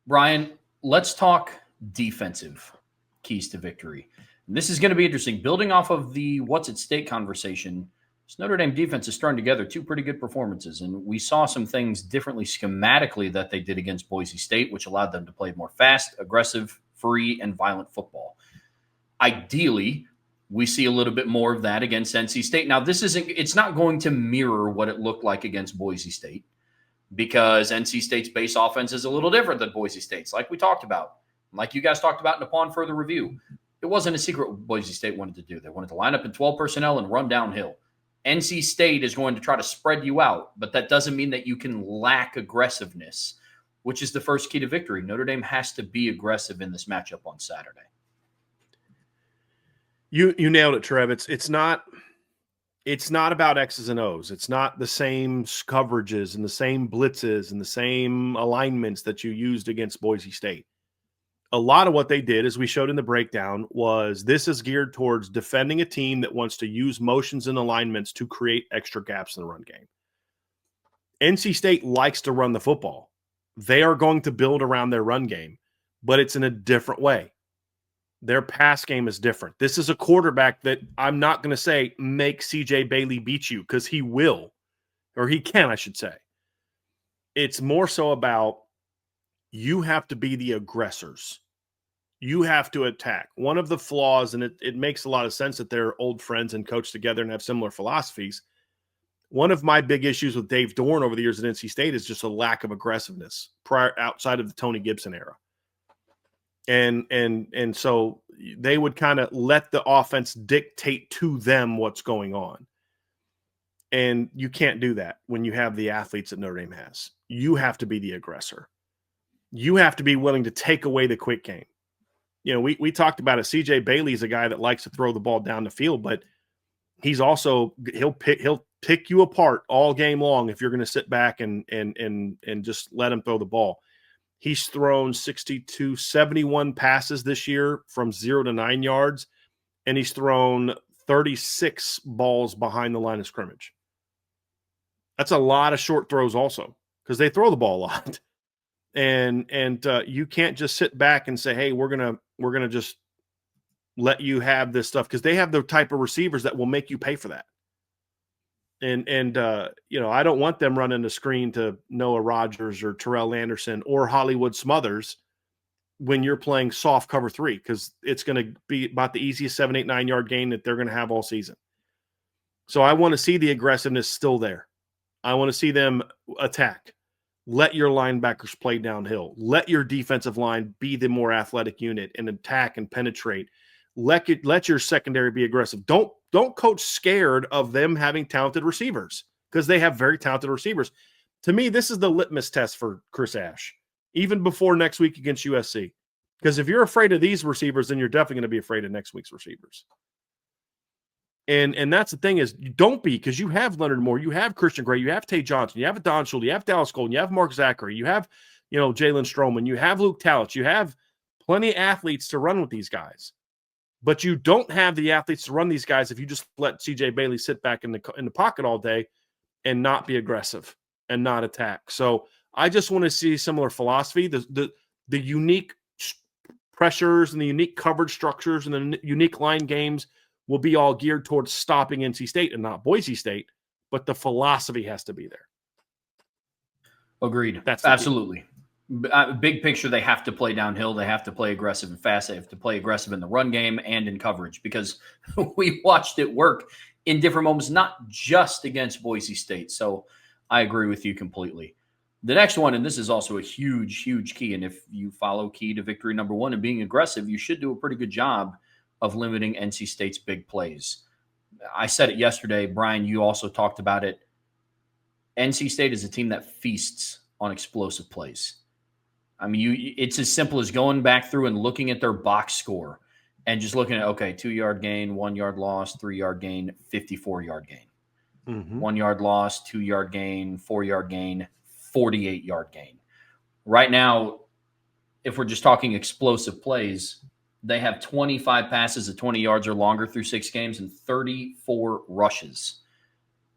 Brian, let's talk defensive keys to victory. And this is going to be interesting. Building off of the what's at stake conversation, this Notre Dame defense is strung together two pretty good performances. And we saw some things differently schematically that they did against Boise State, which allowed them to play more fast, aggressive, free, and violent football. Ideally, we see a little bit more of that against NC State. Now, it's not going to mirror what it looked like against Boise State, because NC State's base offense is a little different than Boise State's, like we talked about, like you guys talked about upon further review. It wasn't a secret what Boise State wanted to do. They wanted to line up in 12 personnel and run downhill. NC State is going to try to spread you out, but that doesn't mean that you can lack aggressiveness, which is the first key to victory. Notre Dame has to be aggressive in this matchup on Saturday. You nailed it, Trev. It's not about X's and O's. It's not the same coverages and the same blitzes and the same alignments that you used against Boise State. A lot of what they did, as we showed in the breakdown, was this is geared towards defending a team that wants to use motions and alignments to create extra gaps in the run game. NC State likes to run the football. They are going to build around their run game, but it's in a different way. Their pass game is different. This is a quarterback that I'm not going to say make CJ Bailey beat you, because he will, or he can, I should say. It's more so about you have to be the aggressors. You have to attack. One of the flaws, and it makes a lot of sense that they're old friends and coach together and have similar philosophies. One of my big issues with Dave Dorn over the years at NC State is just a lack of aggressiveness outside of the Tony Gibson era. And so they would kind of let the offense dictate to them what's going on. And you can't do that when you have the athletes that Notre Dame has. You have to be the aggressor. You have to be willing to take away the quick game. You know, we talked about it. CJ Bailey is a guy that likes to throw the ball down the field, but he's also he'll pick you apart all game long if you're going to sit back and just let him throw the ball. He's thrown 71 passes this year from 0 to 9 yards, and he's thrown 36 balls behind the line of scrimmage. That's a lot of short throws also, because they throw the ball a lot. And you can't just sit back and say, hey, we're gonna just let you have this stuff, because they have the type of receivers that will make you pay for that. And I don't want them running the screen to Noah Rogers or Terrell Anderson or Hollywood Smothers when you're playing soft cover 3, because it's going to be about the easiest 7, 8, 9 yard gain that they're going to have all season. So I want to see the aggressiveness still there. I want to see them attack. Let your linebackers play downhill. Let your defensive line be the more athletic unit and attack and penetrate. Let your secondary be aggressive. Don't coach scared of them having talented receivers, because they have very talented receivers. To me, this is the litmus test for Chris Ash, even before next week against USC. Because if you're afraid of these receivers, then you're definitely going to be afraid of next week's receivers. And that's the thing, is you don't be, because you have Leonard Moore, you have Christian Gray, you have Tay Johnson, you have Don Schultz, you have Dallas Golden, you have Mark Zachary, you have Jalen Stroman, you have Luke Tallich, you have plenty of athletes to run with these guys. But you don't have the athletes to run these guys if you just let CJ Bailey sit back in the pocket all day and not be aggressive and not attack. So I just want to see similar philosophy. The unique pressures and the unique coverage structures and the unique line games will be all geared towards stopping NC State and not Boise State, but the philosophy has to be there. Agreed. That's absolutely. Big picture, they have to play downhill. They have to play aggressive and fast. They have to play aggressive in the run game and in coverage, because we watched it work in different moments, not just against Boise State. So I agree with you completely. The next one, and this is also a huge, huge key, and if you follow key to victory number 1 and being aggressive, you should do a pretty good job of limiting NC State's big plays. I said it yesterday. Brian, you also talked about it. NC State is a team that feasts on explosive plays. I mean, it's as simple as going back through and looking at their box score and just looking at, okay, 2-yard gain, 1-yard loss, 3-yard gain, 54-yard gain. Mm-hmm. 1-yard loss, 2-yard gain, 4-yard gain, 48-yard gain. Right now, if we're just talking explosive plays, they have 25 passes of 20 yards or longer through 6 games and 34 rushes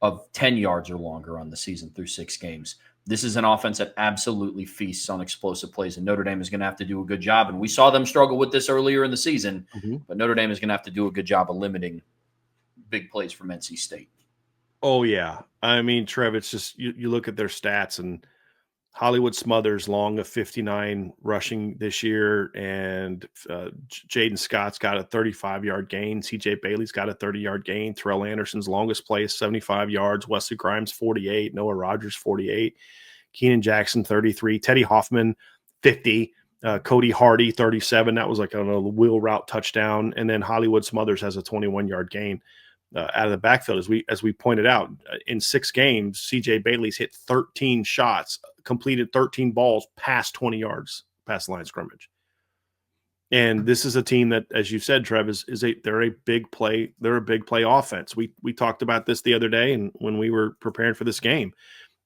of 10 yards or longer on the season through 6 games. This is an offense that absolutely feasts on explosive plays, and Notre Dame is going to have to do a good job. And we saw them struggle with this earlier in the season, but Notre Dame is going to have to do a good job of limiting big plays from NC State. Oh, yeah. I mean, Trev, it's just you look at their stats, and Hollywood Smothers long of 59 rushing this year, and Jaden Scott's got a 35-yard gain. CJ Bailey's got a 30-yard gain. Terrell Anderson's longest play is 75 yards. Wesley Grimes, 48. Noah Rogers, 48. Keenan Jackson, 33. Teddy Hoffman, 50. Cody Hardy, 37. That was like a wheel route touchdown. And then Hollywood Smothers has a 21-yard gain out of the backfield. As we pointed out, in 6 games, CJ Bailey's hit 13 shots, completed 13 balls past 20 yards past the line of scrimmage. And this is a team that, as you said, Trev, they're a big play. They're a big play offense. We talked about this the other day, and when we were preparing for this game,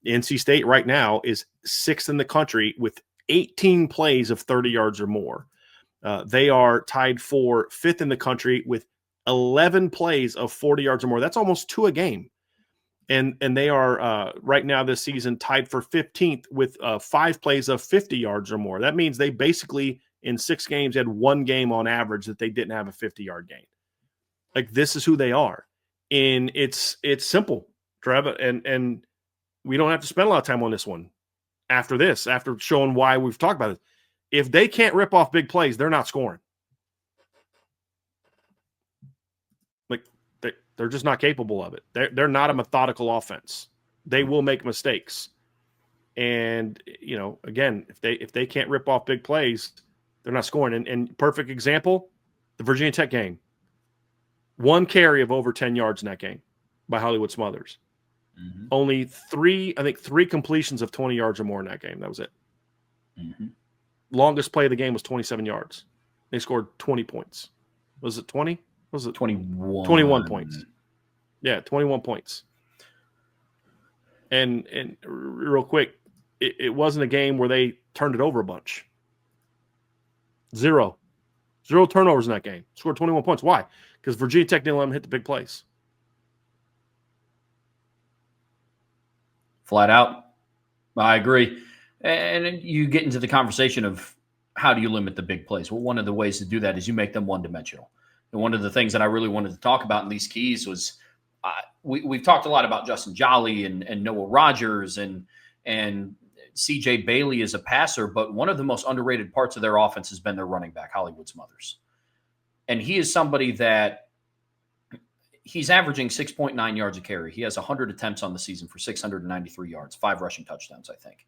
NC State right now is 6th in the country with 18 plays of 30 yards or more. They are tied for 5th in the country with 11 plays of 40 yards or more. That's almost 2 a game. And they are right now this season tied for 15th with 5 plays of 50 yards or more. That means they basically in 6 games had 1 game on average that they didn't have a 50-yard gain. Like, this is who they are. And it's simple, Trev, and we don't have to spend a lot of time on this one after showing why we've talked about it. If they can't rip off big plays, they're not scoring. Like, they're just not capable of it. They're not a methodical offense. They will make mistakes. And, again, if they can't rip off big plays, they're not scoring. And perfect example, the Virginia Tech game. 1 carry of over 10 yards in that game by Hollywood Smothers. Mm-hmm. Only 3 completions of 20 yards or more in that game. That was it. Mm-hmm. Longest play of the game was 27 yards. They scored 20 points. Was it 20? Was it 21? 21 points. Yeah, 21 points. And real quick, it wasn't a game where they turned it over a bunch. 0 turnovers in that game. Scored 21 points. Why? Because Virginia Tech didn't let them hit the big plays. Flat out. I agree. And you get into the conversation of how do you limit the big plays? Well, one of the ways to do that is you make them one-dimensional. And one of the things that I really wanted to talk about in these keys was we've talked a lot about Justin Jolly and Noah Rogers and CJ Bailey as a passer, but one of the most underrated parts of their offense has been their running back, Hollywood Smothers. And he is somebody that he's averaging 6.9 yards a carry. He has 100 attempts on the season for 693 yards, 5 rushing touchdowns, I think.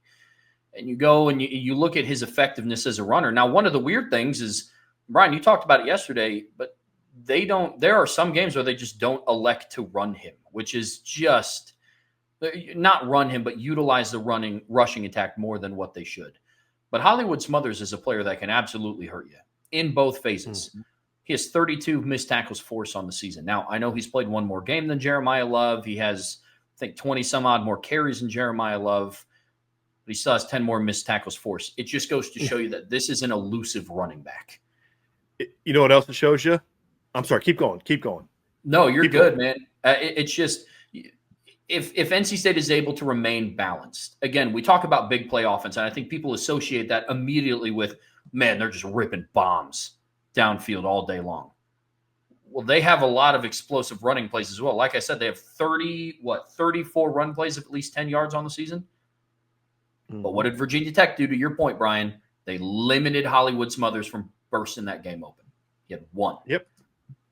And you go and you look at his effectiveness as a runner. Now, one of the weird things is, Brian, you talked about it yesterday, but there are some games where they just don't elect to run him, which is just not run him, but utilize the rushing attack more than what they should. But Hollywood Smothers is a player that can absolutely hurt you in both phases. Mm-hmm. He has 32 missed tackles forced on the season. Now, I know he's played 1 more game than Jeremiah Love. He has, I think, 20-some-odd more carries than Jeremiah Love. But he still has 10 more missed tackles forced. It just goes to show you that this is an elusive running back. You know what else it shows you? I'm sorry. Keep going. No, you're good, man. It's just if NC State is able to remain balanced. Again, we talk about big play offense, and I think people associate that immediately with, man, they're just ripping bombs downfield all day long. Well, they have a lot of explosive running plays as well. Like I said, they have 34 run plays of at least 10 yards on the season. Mm-hmm. But what did Virginia Tech do, to your point, Brian? They limited Hollywood Smothers from bursting that game open. He had 1. Yep.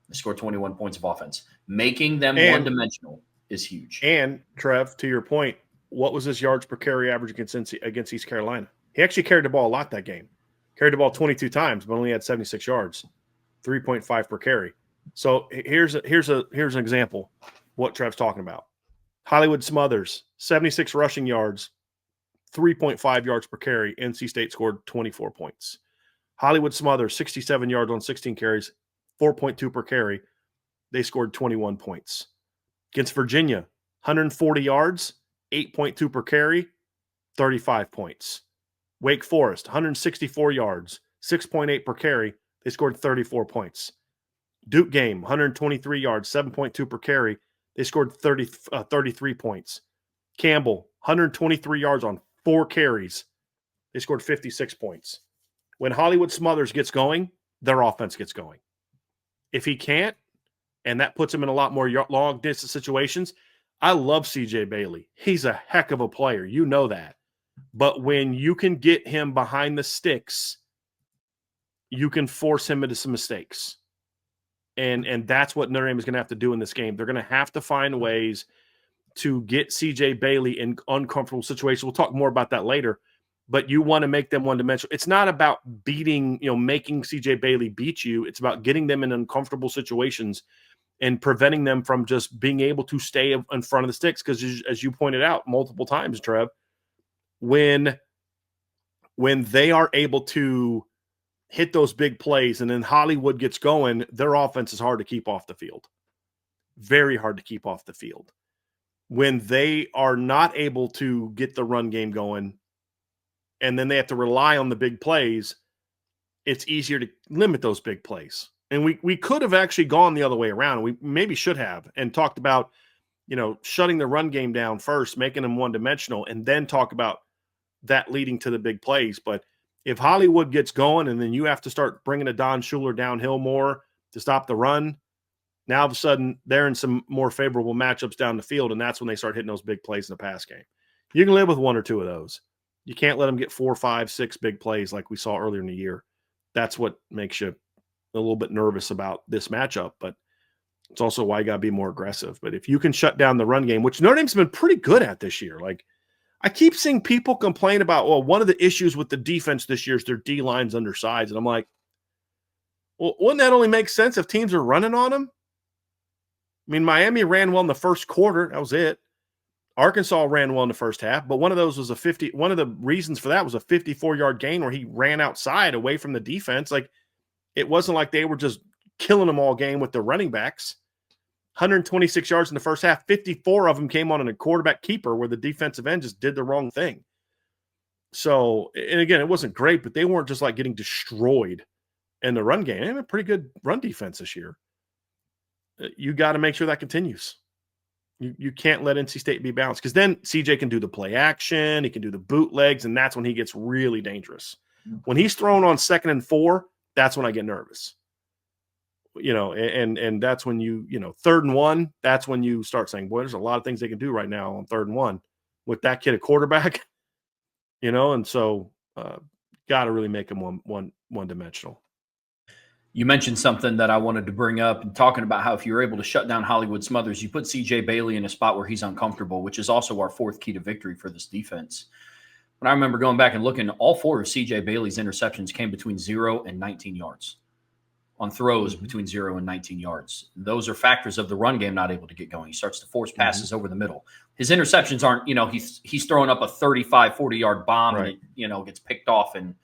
They scored 21 points of offense. Making them one-dimensional is huge. And, Trev, to your point, what was his yards per carry average against East Carolina? He actually carried the ball a lot that game. Carried the ball 22 times, but only had 76 yards, 3.5 per carry. So here's an example of what Trev's talking about. Hollywood Smothers, 76 rushing yards, 3.5 yards per carry. NC State scored 24 points. Hollywood Smothers, 67 yards on 16 carries, 4.2 per carry. They scored 21 points. Against Virginia, 140 yards, 8.2 per carry, 35 points. Wake Forest, 164 yards, 6.8 per carry. They scored 34 points. Duke game, 123 yards, 7.2 per carry. They scored 33 points. Campbell, 123 yards on 4 carries. They scored 56 points. When Hollywood Smothers gets going, their offense gets going. If he can't, and that puts him in a lot more long distance situations, I love CJ Bailey. He's a heck of a player. You know that. But when you can get him behind the sticks, you can force him into some mistakes. And that's what Notre Dame is going to have to do in this game. They're going to have to find ways to get CJ Bailey in uncomfortable situations. We'll talk more about that later. But you want to make them one-dimensional. It's not about beating, making CJ Bailey beat you. It's about getting them in uncomfortable situations and preventing them from just being able to stay in front of the sticks. Because as you pointed out multiple times, Trev, when they are able to hit those big plays and then Hollywood gets going, their offense is hard to keep off the field. Very hard to keep off the field. When they are not able to get the run game going and then they have to rely on the big plays, it's easier to limit those big plays. And we could have actually gone the other way around. We maybe should have and talked about, shutting the run game down first, making them one-dimensional, and then talk about that leading to the big plays. But if Hollywood gets going and then you have to start bringing a Don Schuler downhill more to stop the run, now all of a sudden they're in some more favorable matchups down the field, and that's when they start hitting those big plays in the pass game. You can live with 1 or 2 of those. You can't let them get 4, 5, 6 big plays like we saw earlier in the year. That's what makes you a little bit nervous about this matchup, but it's also why you got to be more aggressive. But if you can shut down the run game, which Notre Dame's been pretty good at this year, like I keep seeing people complain about, well, one of the issues with the defense this year is their D-line's undersized. And I'm like, well, wouldn't that only make sense if teams are running on them? I mean, Miami ran well in the first quarter. That was it. Arkansas ran well in the first half, but one of those was one of the reasons for that was a 54-yard gain where he ran outside away from the defense. Like, it wasn't like they were just killing them all game with the running backs. 126 yards in the first half, 54 of them came on a quarterback keeper where the defensive end just did the wrong thing. So, and again, it wasn't great, but they weren't just like getting destroyed in the run game. They have a pretty good run defense this year. You got to make sure that continues. You can't let NC State be balanced because then CJ can do the play action, he can do the bootlegs, and that's when he gets really dangerous. When he's thrown on 2nd and 4, that's when I get nervous. And that's when 3rd and 1, that's when you start saying, boy, there's a lot of things they can do right now on 3rd and 1 with that kid at quarterback, and so got to really make him one-dimensional. You mentioned something that I wanted to bring up and talking about how if you're able to shut down Hollywood Smothers, you put CJ Bailey in a spot where he's uncomfortable, which is also our 4th key to victory for this defense. When I remember going back and looking, all 4 of CJ Bailey's interceptions came between 0 and 19 yards on throws between 0 and 19 yards. Those are factors of the run game not able to get going. He starts to force passes over the middle. His interceptions aren't, he's throwing up a 35, 40-yard bomb and it, gets picked off in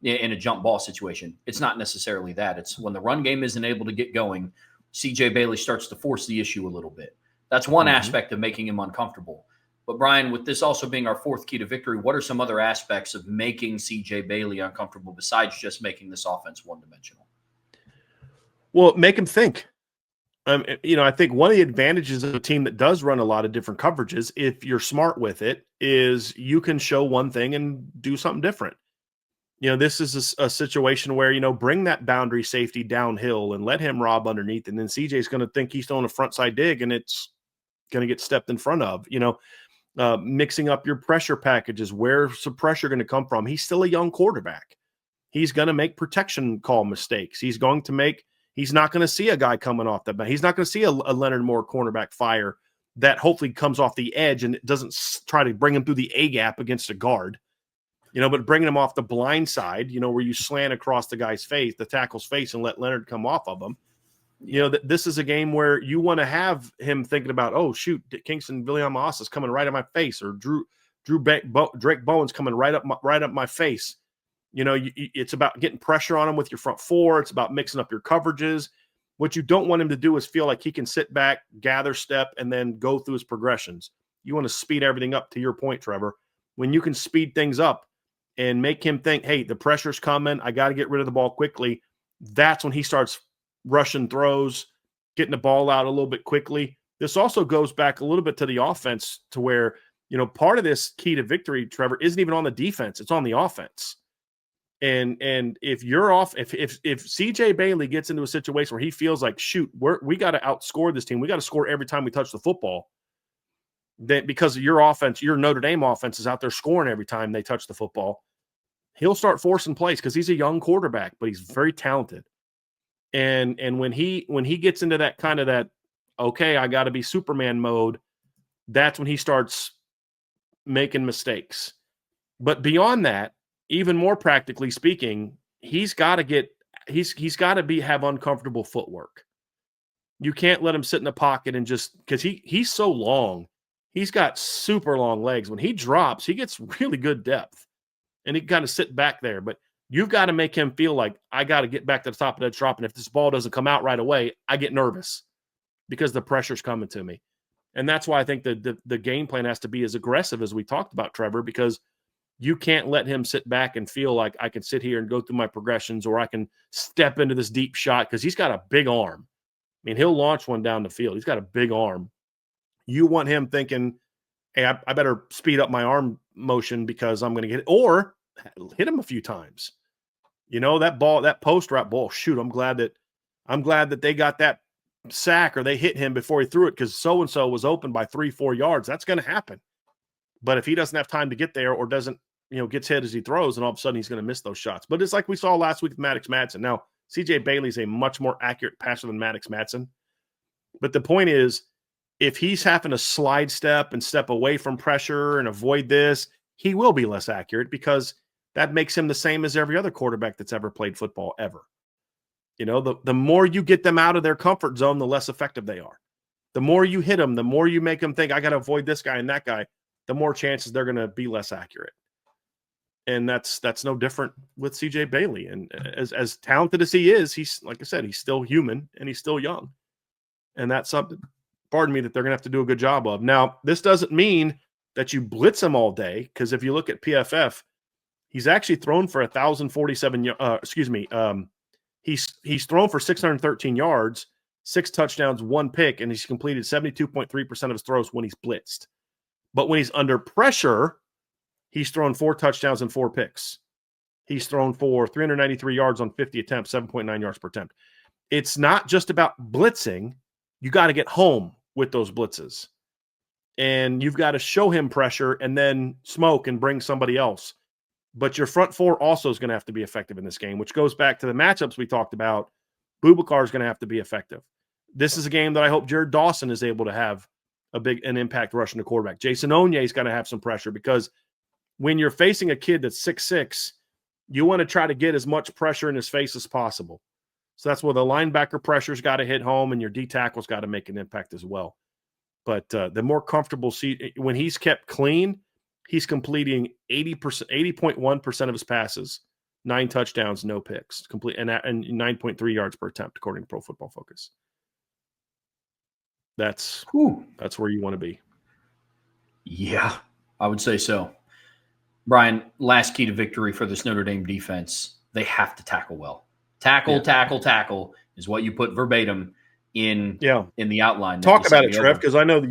a jump ball situation. It's not necessarily that. It's when the run game isn't able to get going, CJ Bailey starts to force the issue a little bit. That's one aspect of making him uncomfortable. But Brian, with this also being our 4th key to victory, what are some other aspects of making CJ Bailey uncomfortable besides just making this offense one-dimensional? Well, make him think. I think one of the advantages of a team that does run a lot of different coverages, if you're smart with it, is you can show one thing and do something different. This is a situation where, bring that boundary safety downhill and let him rob underneath. And then CJ's going to think he's throwing a front side dig and it's going to get stepped in front of, mixing up your pressure packages. Where's the pressure going to come from? He's still a young quarterback. He's going to make protection call mistakes. He's not going to see a guy coming off the bench. He's not going to see a Leonard Moore cornerback fire that hopefully comes off the edge and it doesn't try to bring him through the A gap against a guard. But bringing him off the blind side, where you slant across the guy's face, the tackle's face, and let Leonard come off of him. This is a game where you want to have him thinking about, oh, shoot, Kingston Viliamas is coming right at my face, or Drake Bowen's coming right up my face. It's about getting pressure on him with your front 4. It's about mixing up your coverages. What you don't want him to do is feel like he can sit back, gather step, and then go through his progressions. You want to speed everything up, to your point, Trevor. When you can speed things up and make him think, hey, the pressure's coming, I got to get rid of the ball quickly, that's when he starts rushing throws, getting the ball out a little bit quickly. This also goes back a little bit to the offense, to where part of this key to victory, Trevor, isn't even on the defense. It's on the offense. And if you're off, if CJ Bailey gets into a situation where he feels like, shoot, we got to outscore this team. We got to score every time we touch the football. That because of your offense, your Notre Dame offense is out there scoring every time they touch the football. He'll start forcing plays because he's a young quarterback, but he's very talented. And when he gets into that kind of that, okay, I got to be Superman mode, that's when he starts making mistakes. But beyond that, even more practically speaking, he's got to have uncomfortable footwork. You can't let him sit in the pocket and just because he's so long. He's got super long legs. When he drops, he gets really good depth. And he kind of sit back there. But you've got to make him feel like I got to get back to the top of that drop. And if this ball doesn't come out right away, I get nervous because the pressure's coming to me. And that's why I think the game plan has to be as aggressive as we talked about, Trevor, because you can't let him sit back and feel like I can sit here and go through my progressions or I can step into this deep shot because he's got a big arm. I mean, he'll launch one down the field. He's got a big arm. You want him thinking, hey, I better speed up my arm motion because I'm going to get it, or hit him a few times. That post route ball, shoot, I'm glad that they got that sack or they hit him before he threw it because so-and-so was open by 3-4 yards. That's going to happen. But if he doesn't have time to get there or doesn't, gets hit as he throws, and all of a sudden he's going to miss those shots. But it's like we saw last week with Maddox Madsen. Now, CJ Bailey's a much more accurate passer than Maddox Madsen. But the point is, if he's having to slide step and step away from pressure and avoid this, he will be less accurate because that makes him the same as every other quarterback that's ever played football ever. The more you get them out of their comfort zone, the less effective they are. The more you hit them, the more you make them think, I got to avoid this guy and that guy, the more chances they're going to be less accurate. And that's no different with CJ Bailey. And as talented as he is, he's, like I said, he's still human and he's still young. And that's something, pardon me, that they're going to have to do a good job of. Now, this doesn't mean that you blitz him all day, because if you look at PFF, he's actually thrown for 1,047. He's thrown for 613 yards, 6 touchdowns, 1 pick, and he's completed 72.3% of his throws when he's blitzed. But when he's under pressure, he's thrown 4 touchdowns and 4 picks. He's thrown for 393 yards on 50 attempts, 7.9 yards per attempt. It's not just about blitzing. You got to get home with those blitzes. And you've got to show him pressure and then smoke and bring somebody else. But your front four also is going to have to be effective in this game, which goes back to the matchups we talked about. Boubacar is going to have to be effective. This is a game that I hope Jared Dawson is able to have an impact rushing the quarterback. Jason Onye is going to have some pressure because when you're facing a kid that's 6'6", you want to try to get as much pressure in his face as possible. So that's where the linebacker pressure's got to hit home and your D tackle's got to make an impact as well. But the more comfortable when he's kept clean, he's completing 80.1% of his passes, 9 touchdowns, no picks, complete and 9.3 yards per attempt, according to Pro Football Focus. That's where you want to be. Yeah, I would say so. Brian, last key to victory for this Notre Dame defense, they have to tackle well. Tackle is what you put verbatim in the outline. Talk about it, Trev, because I know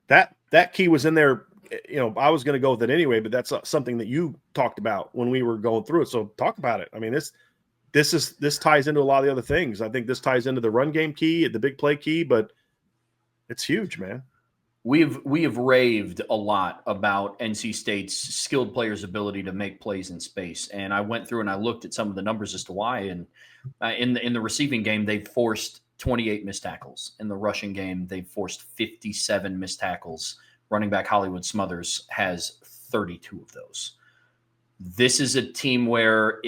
that that key was in there. I was going to go with it anyway, but that's something that you talked about when we were going through it. So talk about it. I mean, this ties into a lot of the other things. I think this ties into the run game key, the big play key, but it's huge, man. We have raved a lot about NC State's skilled players' ability to make plays in space, and I went through and I looked at some of the numbers as to why. And in the receiving game, they've forced 28 missed tackles. In the rushing game, they've forced 57 missed tackles. Running back Hollywood Smothers has 32 of those. This is a team where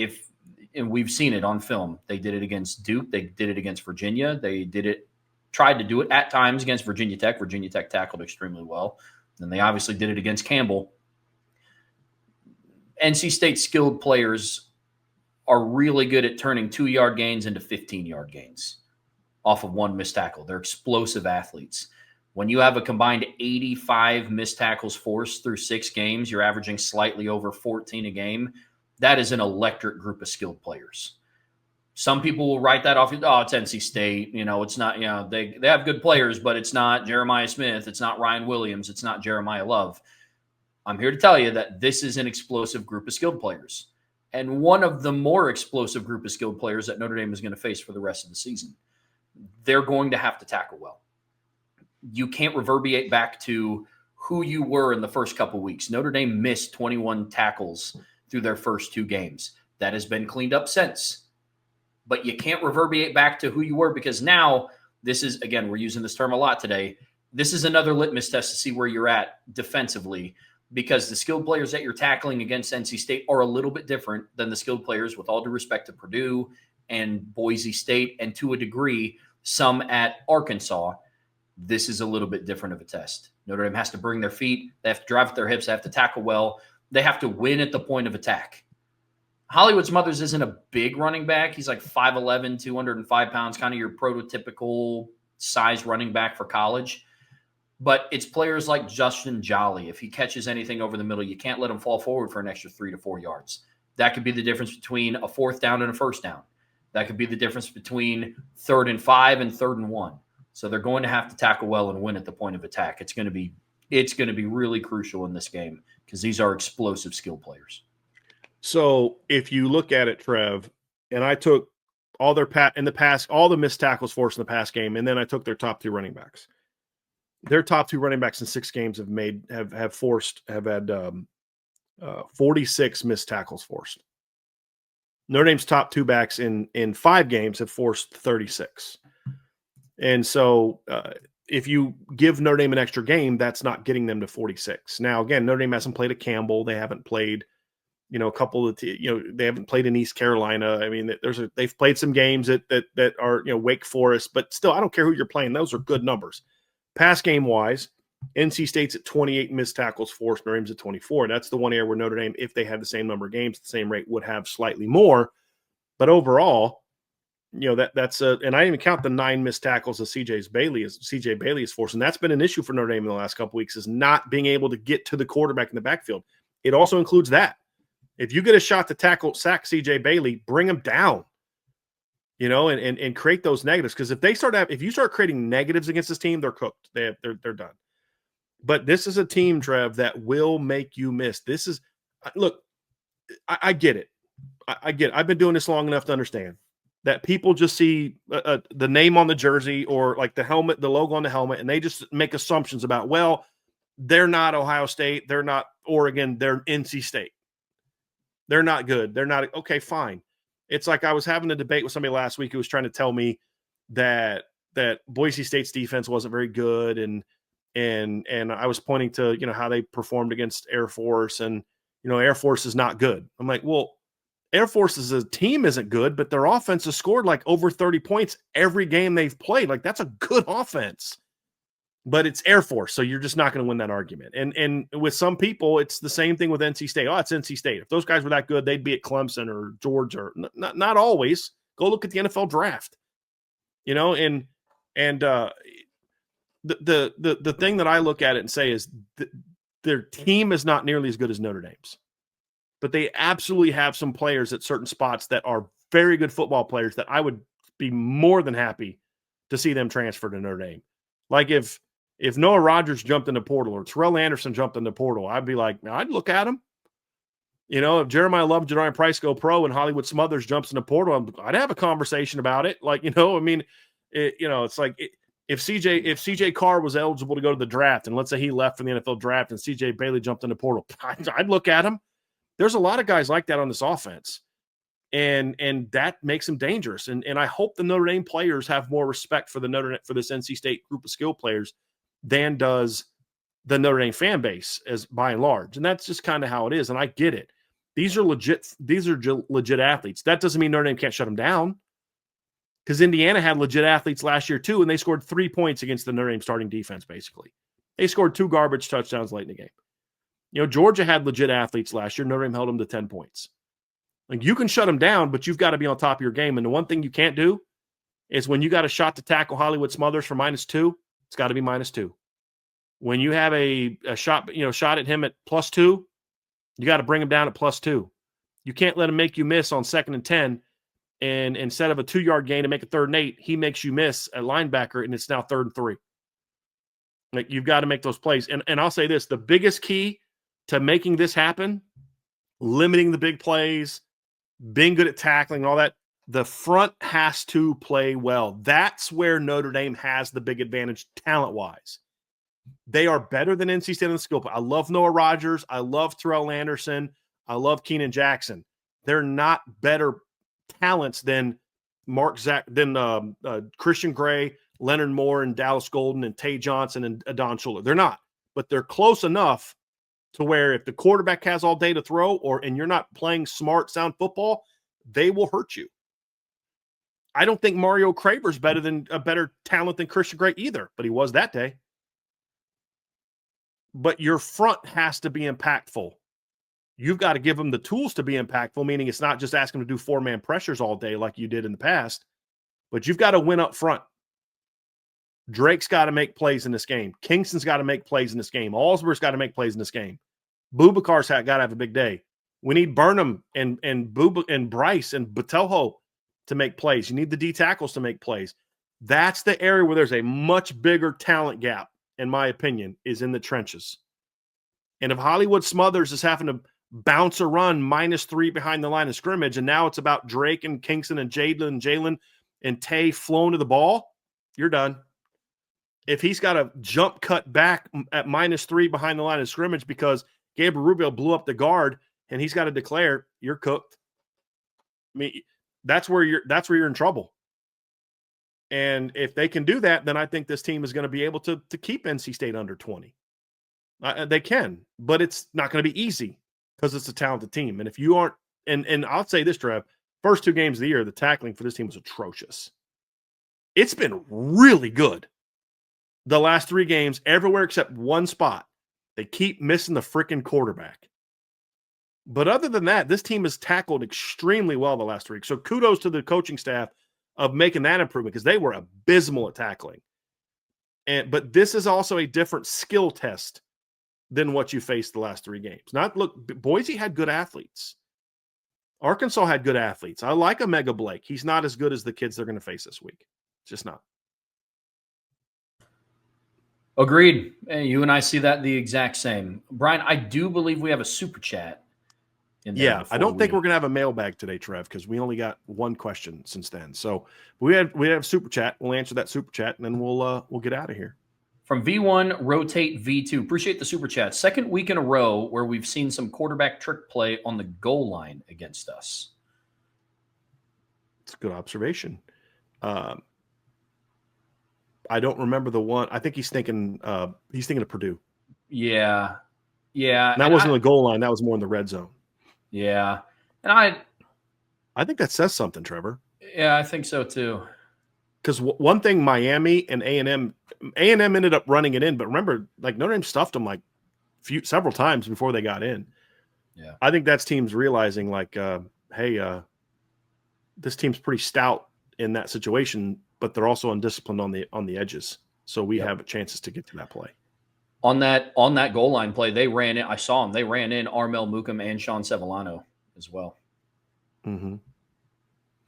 and we've seen it on film. They did it against Duke. They did it against Virginia. They tried to do it at times against Virginia Tech. Virginia Tech tackled extremely well. And they obviously did it against Campbell. NC State skilled players are really good at turning 2-yard gains into 15-yard gains off of 1 missed tackle. They're explosive athletes. When you have a combined 85 missed tackles forced through 6 games, you're averaging slightly over 14 a game. That is an electric group of skilled players. Some people will write that off. Oh, it's NC State. It's not, they have good players, but it's not Jeremiah Smith. It's not Ryan Williams. It's not Jeremiah Love. I'm here to tell you that this is an explosive group of skilled players, and one of the more explosive group of skilled players that Notre Dame is going to face for the rest of the season. They're going to have to tackle well. You can't reverberate back to who you were in the first couple of weeks. Notre Dame missed 21 tackles through their first 2 games. That has been cleaned up since. But you can't reverberate back to who you were, because now this is, again, we're using this term a lot today. This is another litmus test to see where you're at defensively, because the skilled players that you're tackling against NC State are a little bit different than the skilled players, with all due respect to Purdue and Boise State, and to a degree, some at Arkansas. This is a little bit different of a test. Notre Dame has to bring their feet. They have to drive with their hips. They have to tackle well. They have to win at the point of attack. Hollywood Smothers isn't a big running back. He's like 5'11", 205 pounds, kind of your prototypical size running back for college. But it's players like Justin Jolly. If he catches anything over the middle, you can't let him fall forward for an extra 3 to 4 yards. That could be the difference between a 4th down and a 1st down. That could be the difference between 3rd and 5 and 3rd and 1. So they're going to have to tackle well and win at the point of attack. It's going to be really crucial in this game, because these are explosive skill players. So if you look at it, Trev, and I took all their all the missed tackles forced in the past game, and then I took their top 2 running backs. Their top 2 running backs in 6 games have had 46 missed tackles forced. Notre Dame's top 2 backs in 5 games have forced 36. And so if you give Notre Dame an extra game, that's not getting them to 46. Now, again, Notre Dame hasn't played at Campbell. They haven't played, a couple of, they haven't played in East Carolina. I mean, they've played some games that are, Wake Forest, but still, I don't care who you're playing. Those are good numbers. Pass game wise, NC State's at 28 missed tackles forced. Notre Dame's at 24. That's the one area where Notre Dame, if they had the same number of games, the same rate, would have slightly more. But overall, that's and I didn't even count the 9 missed tackles that CJ Bailey is forced. And that's been an issue for Notre Dame in the last couple of weeks, is not being able to get to the quarterback in the backfield. It also includes that. If you get a shot to sack CJ Bailey, bring him down, and create those negatives. Because if you start creating negatives against this team, they're cooked. They're done. But this is a team, Trev, that will make you miss. This is, look, I get it. I get it. I've been doing this long enough to understand that people just see the name on the jersey, or like the helmet, the logo on the helmet, and they just make assumptions about, well, they're not Ohio State, they're not Oregon, they're NC State. They're not good. They're not, okay, fine. It's like I was having a debate with somebody last week who was trying to tell me that Boise State's defense wasn't very good, and I was pointing to, how they performed against Air Force, and, Air Force is not good. I'm like, well, Air Force as a team isn't good, but their offense has scored like over 30 points every game they've played. Like, that's a good offense. But it's Air Force, so you're just not going to win that argument. And with some people, it's the same thing with NC State. Oh, it's NC State. If those guys were that good, they'd be at Clemson or Georgia. Or not always. Go look at the NFL draft. The thing that I look at it and say is their team is not nearly as good as Notre Dame's. But they absolutely have some players at certain spots that are very good football players that I would be more than happy to see them transfer to Notre Dame. Like if Noah Rogers jumped in the portal, or Terrell Anderson jumped in the portal, I'd be like, I'd look at him. If Jeremiah Love, Jadarian Price go pro, and Hollywood Smothers jumps in the portal, I'd have a conversation about it. Like, it's like if CJ Carr was eligible to go to the draft, and let's say he left for the NFL draft, and CJ Bailey jumped in the portal, I'd look at him. There's a lot of guys like that on this offense, and that makes them dangerous. And I hope the Notre Dame players have more respect for this NC State group of skill players than does the Notre Dame fan base, as by and large. And that's just kind of how it is. And I get it. These are legit athletes. That doesn't mean Notre Dame can't shut them down, because Indiana had legit athletes last year too, and they scored 3 points against the Notre Dame starting defense. Basically, they scored 2 garbage touchdowns late in the game. Georgia had legit athletes last year. Notre Dame held them to 10 points. Like, you can shut them down, but you've got to be on top of your game. And the one thing you can't do is, when you got a shot to tackle Hollywood Smothers for -2, it's got to be -2. When you have a shot at him at +2, you got to bring him down at +2. You can't let him make you miss on 2nd and 10. And instead of a 2-yard gain to make a 3rd and 8, he makes you miss at linebacker, and it's now 3rd and 3. Like, you've got to make those plays. And I'll say this, the biggest key to making this happen, limiting the big plays, being good at tackling, all that, the front has to play well. That's where Notre Dame has the big advantage talent-wise. They are better than NC State on the skill. I love Noah Rogers. I love Terrell Anderson. I love Keenan Jackson. They're not better talents than Christian Gray, Leonard Moore, and Dallas Golden, and Tay Johnson, and Adon Schuler. They're not, but they're close enough to where if the quarterback has all day to throw, and you're not playing smart, sound football, they will hurt you. I don't think Mario Craver's a better talent than Christian Gray either, but he was that day. But your front has to be impactful. You've got to give them the tools to be impactful, meaning it's not just asking them to do four-man pressures all day like you did in the past, but you've got to win up front. Drake's got to make plays in this game. Kingston's got to make plays in this game. Allsburg's got to make plays in this game. Bubakar's got to have a big day. We need Burnham and Bryce and Botelho to make plays. You need the D tackles to make plays. That's the area where there's a much bigger talent gap, in my opinion, is in the trenches. And if Hollywood Smothers is having to bounce a run -3 behind the line of scrimmage, and now it's about Drake and Kingston and Jalen and Tay flowing to the ball, you're done. If he's got a jump cut back at -3 behind the line of scrimmage because Gabriel Rubio blew up the guard and he's got to declare, you're cooked. I mean, that's where you're in trouble. And if they can do that, then I think this team is going to be able to keep NC State under 20. They can, but it's not going to be easy because it's a talented team. And if you aren't, and I'll say this, Trev, first 2 games of the year, the tackling for this team was atrocious. It's been really good. The last 3 games, everywhere except one spot, they keep missing the freaking quarterback. But other than that, this team has tackled extremely well the last 3 weeks. So kudos to the coaching staff of making that improvement because they were abysmal at tackling. But this is also a different skill test than what you faced the last 3 games. Boise had good athletes. Arkansas had good athletes. I like Omega Blake. He's not as good as the kids they're going to face this week. It's just not. Agreed. Hey, you and I see that the exact same. Brian, I do believe we have a super chat. Yeah, I don't think we're going to have a mailbag today, Trev, because we only got 1 question since then. So we have super chat. We'll answer that super chat, and then we'll get out of here. From V1, rotate V2. Appreciate the super chat. 2nd week in a row where we've seen some quarterback trick play on the goal line against us. It's a good observation. I don't remember the one. I think he's thinking of Purdue. Yeah. And that wasn't the goal line. That was more in the red zone. Yeah. And I think that says something, Trevor. Yeah, I think so too. Because one thing Miami and A&M ended up running it in, but remember, like Notre Dame stuffed them several times before they got in. Yeah. I think that's teams realizing hey, this team's pretty stout in that situation, but they're also undisciplined on the edges. So we have chances to get to that play. On that goal line play, they ran in. I saw them. They ran in Armel Mukum and Sean Sevillano as well. Mm-hmm.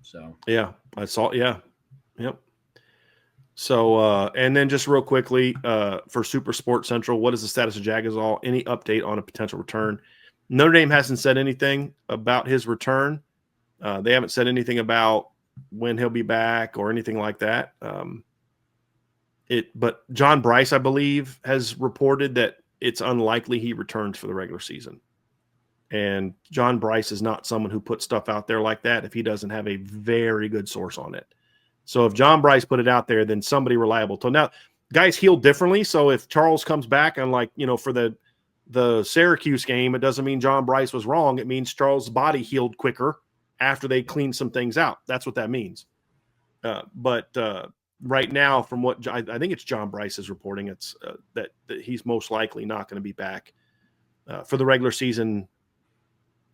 So yeah, I saw. Yeah, yep. So and then just real quickly for Super Sports Central, what is the status of Jagazal? Any update on a potential return? Notre Dame hasn't said anything about his return. They haven't said anything about when he'll be back or anything like that. But John Bryce, I believe, has reported that it's unlikely he returns for the regular season. And John Bryce is not someone who puts stuff out there like that if he doesn't have a very good source on it. So if John Bryce put it out there, then somebody reliable. So now guys heal differently. So if Charles comes back and for the Syracuse game, it doesn't mean John Bryce was wrong. It means Charles' body healed quicker after they cleaned some things out. That's what that means. But right now, from what I think it's John Bryce is reporting, it's that he's most likely not going to be back for the regular season.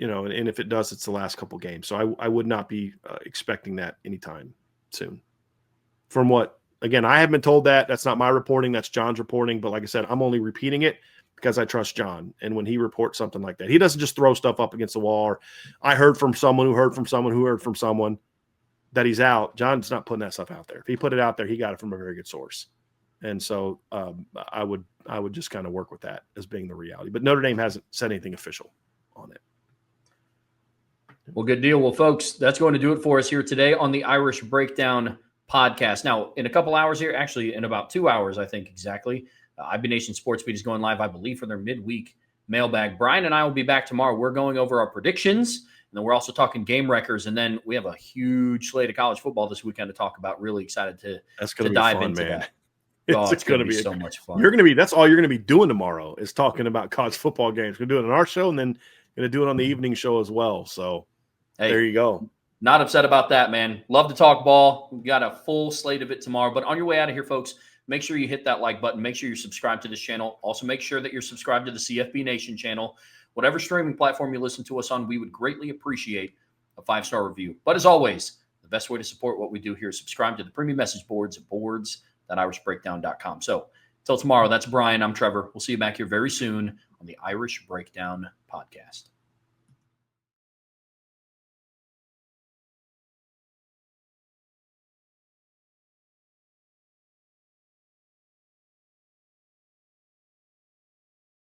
And if it does, it's the last couple games. So I would not be expecting that anytime soon. From what, again, I have been told that's not my reporting, that's John's reporting. But like I said, I'm only repeating it because I trust John. And when he reports something like that, he doesn't just throw stuff up against the wall. Or I heard from someone who heard from someone who heard from someone that he's out. John's not putting that stuff out there. If he put it out there, he got it from a very good source. And so I would just kind of work with that as being the reality. But Notre Dame hasn't said anything official on it. Well, good deal. Well, folks, that's going to do it for us here today on the Irish Breakdown podcast. Now, in a couple hours here, actually in about 2 hours, I think exactly, IB Nation Sports Beat is going live, I believe, for their midweek mailbag. Brian and I will be back tomorrow. We're going over our predictions, and then we're also talking game records, and then we have a huge slate of college football this weekend to talk about. Really excited to dive fun, into man. that. It's going to be so much fun. That's all you're going to be doing tomorrow is talking about college football games. We're doing it on our show and then going to do it on the evening show as well. So there you go. Not upset about that, man. Love to talk ball. We've got a full slate of it tomorrow. But on your way out of here, folks, make sure you hit that like button. Make sure you're subscribed to this channel. Also, make sure that you're subscribed to the CFB Nation channel. Whatever streaming platform you listen to us on, we would greatly appreciate a 5-star review. But as always, the best way to support what we do here is subscribe to the premium message boards at boards.irishbreakdown.com. So until tomorrow, that's Brian. I'm Trevor. We'll see you back here very soon on the Irish Breakdown podcast.